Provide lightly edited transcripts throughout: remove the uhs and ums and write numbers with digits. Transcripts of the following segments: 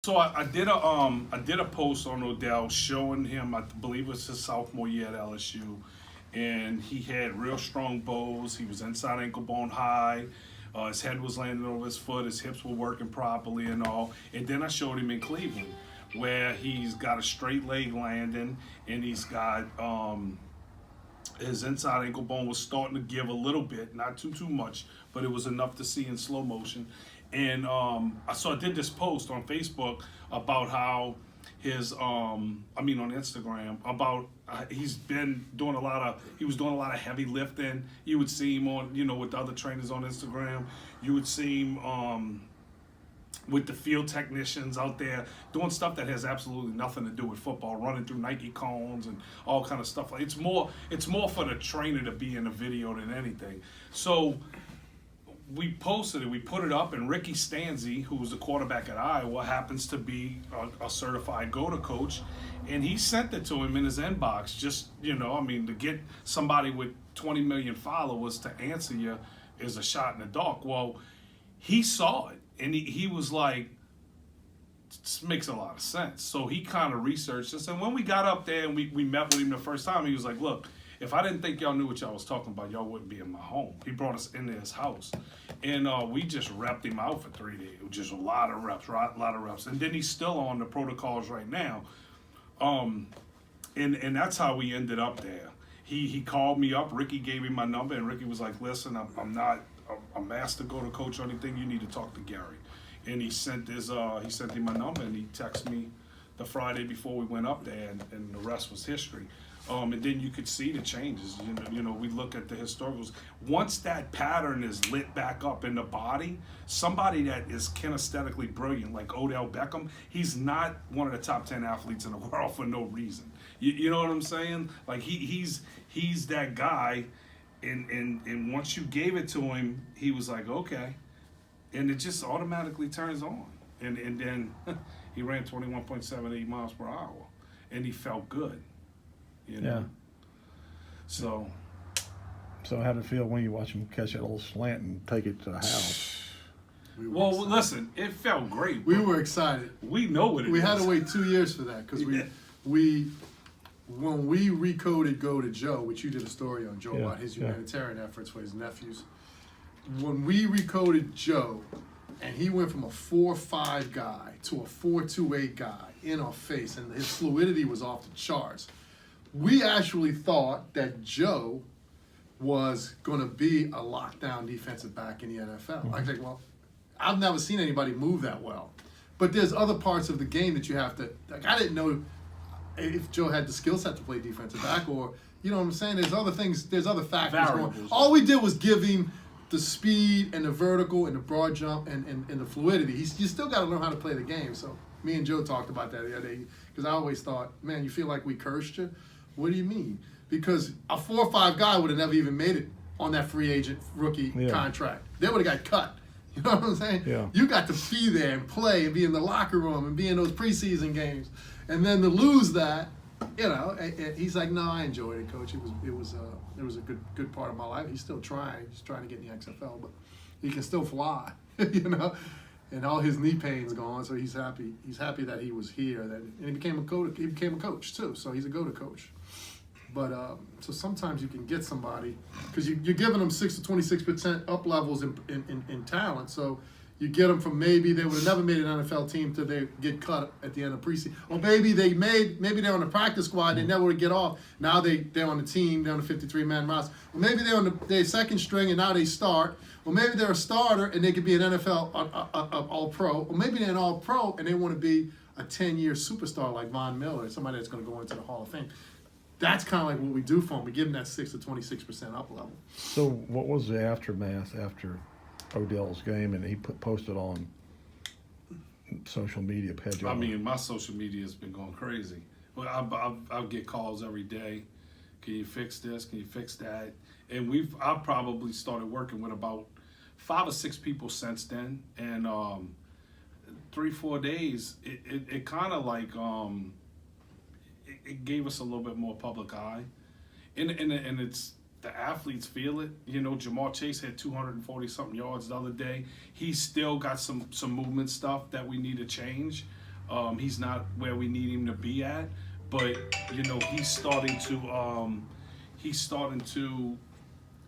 So I did a post on Odell showing him, I believe it was his sophomore year at LSU, and he had real strong bows. He was inside ankle bone high. His head was landing over his foot. His hips were working properly and all. And then I showed him in Cleveland, where he's got a straight leg landing, and he's got his inside ankle bone was starting to give a little bit, not too much, but it was enough to see in slow motion. And so I did this post on Facebook about how on Instagram about he's been doing he was doing a lot of heavy lifting. You would see him on, with the other trainers on Instagram. You would see him with the field technicians out there doing stuff that has absolutely nothing to do with football, running through Nike cones and all kind of stuff. It's more for the trainer to be in the video than anything. So we posted it, we put it up, and Ricky Stanzi, who was the quarterback at Iowa, happens to be a certified GOATA coach, and he sent it to him in his inbox. Just, to get somebody with 20 million followers to answer you is a shot in the dark. Well, he saw it, and he was like, this makes a lot of sense. So he kind of researched this, and when we got up there and we met with him the first time, he was like, look, if I didn't think y'all knew what y'all was talking about, y'all wouldn't be in my home. He brought us into his house, and we just repped him out for 3 days. Just a lot of reps, right? A lot of reps. And then he's still on the protocols right now. And that's how we ended up there. He called me up. Ricky gave me my number, and Ricky was like, listen, I'm not a master GOATA coach or anything. You need to talk to Gary. And he sent him my number, and he texted me the Friday before we went up there, and the rest was history. And then you could see the changes. We look at the historicals. Once that pattern is lit back up in the body, somebody that is kinesthetically brilliant, like Odell Beckham, he's not one of the top 10 athletes in the world for no reason. You know what I'm saying? Like he's that guy, and once you gave it to him, he was like, okay, and it just automatically turns on. And then he ran 21.78 miles per hour, and he felt good. Yeah. So how did it feel when you watch him catch that little slant and take it to the house? Listen, it felt great. We were excited. We know what it is. We had to wait 2 years for that because when we recoded GOATA Joe, which you did a story on Joe about his humanitarian efforts for his nephews. When we recoded Joe, and he went from a 4.5 guy to a 4.28 guy in our face, and his fluidity was off the charts. We actually thought that Joe was going to be a lockdown defensive back in the NFL. I was like, well, I've never seen anybody move that well. But there's other parts of the game that you have to, like, I didn't know if Joe had the skill set to play defensive back, or, you know what I'm saying? There's other things, there's other factors going on. All we did was give him the speed and the vertical and the broad jump and the fluidity. You still got to learn how to play the game. So me and Joe talked about that the other day, because I always thought, man, you feel like we cursed you? What do you mean? Because a 4.5 guy would have never even made it on that free agent rookie contract. They would have got cut. You know what I'm saying? Yeah. You got to be there and play and be in the locker room and be in those preseason games. And then to lose that, and he's like, no, I enjoyed it, Coach. It was a good part of my life. He's still trying. He's trying to get in the XFL, but he can still fly, And all his knee pain's gone, so he's happy. He's happy that he was here. And he became a coach too. So he's a GOATA coach. But so sometimes you can get somebody because you're giving them 6 to 26% up levels in talent. So you get them from maybe they would have never made an NFL team till they get cut at the end of preseason. Or maybe they're on the practice squad, they never would get off. Now they're on the team, they're on the 53-man roster. Or maybe they're on their second string and now they start. Or maybe they're a starter and they could be an NFL All-Pro. Or maybe they're an All-Pro and they want to be a 10-year superstar like Von Miller, somebody that's going to go into the Hall of Fame. That's kind of like what we do for them. We give them that 6 to 26% up level. So what was the aftermath after Odell's game, and he posted on social media? My social media has been going crazy. Well, I'll get calls every day. Can you fix this? Can you fix that? And I've probably started working with about 5 or 6 people since then. And 3-4 days, it kind of like it gave us a little bit more public eye, and it's the athletes feel it. Jamar Chase had 240 something yards the other day. He's still got some movement stuff that we need to change. He's not where we need him to be at, but you know, he's starting to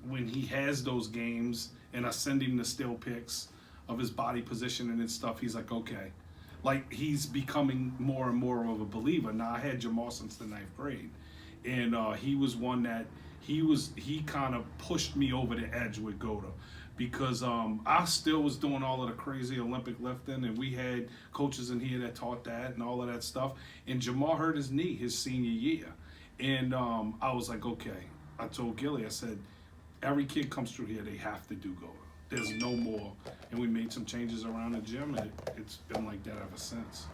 when he has those games and I send him the still pics of his body positioning and stuff, he's like, okay. Like, he's becoming more and more of a believer. Now, I had Jamal since the 9th grade, and he was one that he kind of pushed me over the edge with GOATA, because I still was doing all of the crazy Olympic lifting, and we had coaches in here that taught that and all of that stuff. And Jamal hurt his knee his senior year, and I was like, okay. I told Gilly, I said, every kid comes through here, they have to do GOATA. There's no more. And we made some changes around the gym, and it's been like that ever since.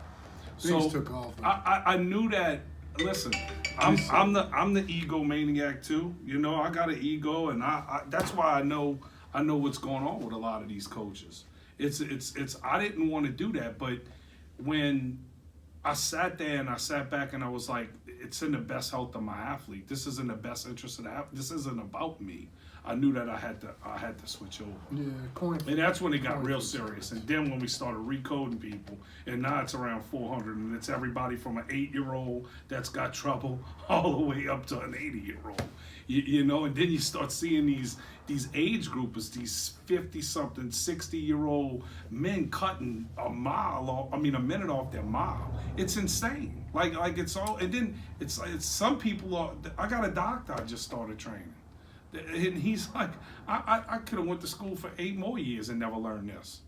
Things took off. I knew that. Listen, I'm the egomaniac too. You know, I got an ego, and I that's why I know what's going on with a lot of these coaches. It's I didn't want to do that, but when I sat there and I sat back and I was like, it's in the best health of my athlete. This is in the best interest of the athlete. This isn't about me. I knew that I had to switch over. Yeah, and that's when it got real serious. And then when we started recoding people, and now it's around 400, and it's everybody from an 8-year-old that's got trouble all the way up to an 80-year-old. You know, and then you start seeing these age groupers, these 50-something, 60-year-old men cutting a minute off their mile. It's insane. Like it's all, and then it's some people are. I got a doctor I just started training. And he's like, I could have went to school for 8 more years and never learned this.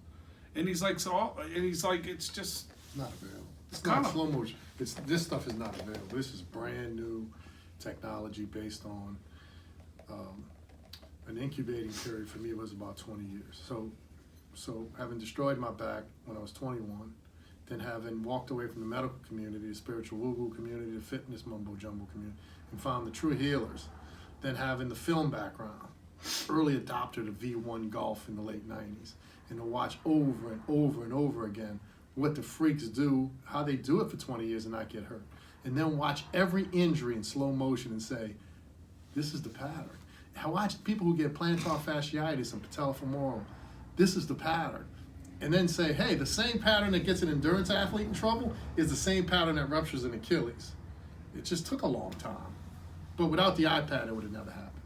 And he's like, it's just not available. It's not slow motion. This stuff is not available. This is brand new technology based on an incubating period for me was about 20 years. So having destroyed my back when I was 21, then having walked away from the medical community, the spiritual woo-woo community, the fitness mumbo-jumbo community, and found the true healers. Then having the film background, early adopter to V1 golf in the late 90s, and to watch over and over and over again what the freaks do, how they do it for 20 years and not get hurt. And then watch every injury in slow motion and say, this is the pattern. I watch people who get plantar fasciitis and patellofemoral, this is the pattern. And then say, hey, the same pattern that gets an endurance athlete in trouble is the same pattern that ruptures an Achilles. It just took a long time. But without the iPad, it would have never happened,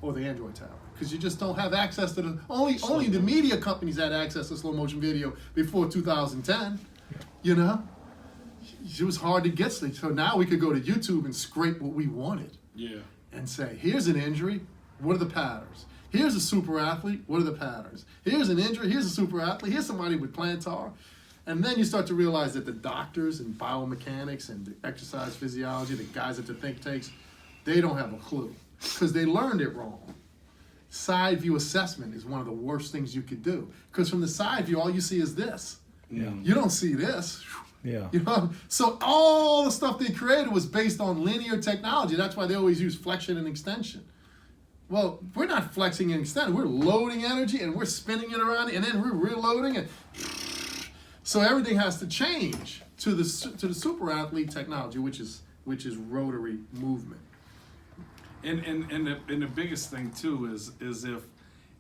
or the Android tablet, because you just don't have access to the only the media companies had access to slow motion video before 2010. You know, it was hard to get sleep. So now we could go to YouTube and scrape what we wanted. Yeah. And say, here's an injury. What are the patterns? Here's a super athlete. What are the patterns? Here's an injury. Here's a super athlete. Here's somebody with plantar. And then you start to realize that the doctors and biomechanics and the exercise physiology, the guys at the think tanks, they don't have a clue because they learned it wrong. Side view assessment is one of the worst things you could do, because from the side view, all you see is this. Yeah. You don't see this. Yeah. You know? So all the stuff they created was based on linear technology. That's why they always use flexion and extension. Well, we're not flexing and extending. We're loading energy and we're spinning it around and then we're reloading it. So everything has to change to the super athlete technology, which is rotary movement. And the biggest thing too is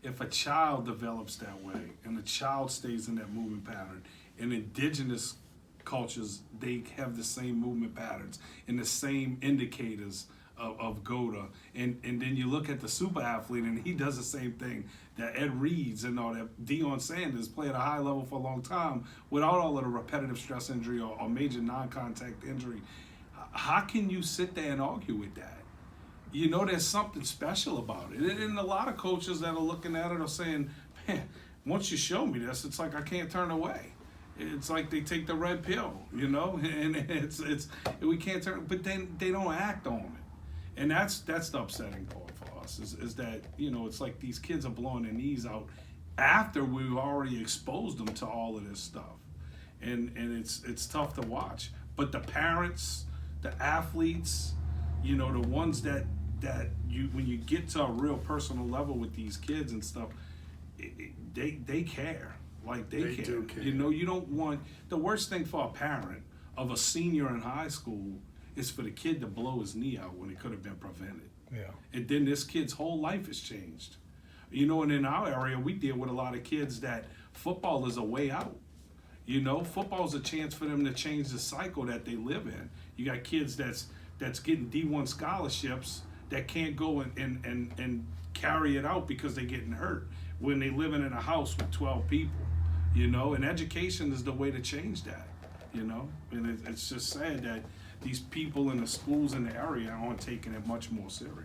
if a child develops that way and a child stays in that movement pattern, and indigenous cultures, they have the same movement patterns and the same indicators of GOATA, and then you look at the super athlete and he does the same thing that Ed Reeds and all that. Deion Sanders play at a high level for a long time without all of the repetitive stress injury or major non-contact injury. How can you sit there and argue with that? You know, there's something special about it. And a lot of coaches that are looking at it are saying, man, once you show me this, it's like I can't turn away. It's like they take the red pill, you know, and it's we can't turn, but then they don't act on it. And that's the upsetting part for us is that, you know, it's like these kids are blowing their knees out after we've already exposed them to all of this stuff. And it's tough to watch. But the parents, the athletes, you know, the ones that you, when you get to a real personal level with these kids and stuff, they care. Like they care. Do care. You know, you don't want, the worst thing for a parent of a senior in high school is for the kid to blow his knee out when it could have been prevented. Yeah. And then this kid's whole life has changed. You know, and in our area, we deal with a lot of kids that football is a way out. You know, football's a chance for them to change the cycle that they live in. You got kids that's getting D1 scholarships that can't go and carry it out because they're getting hurt when they living in a house with 12 people. You know, and education is the way to change that. You know, and it's just sad that these people in the schools in the area aren't taking it much more serious.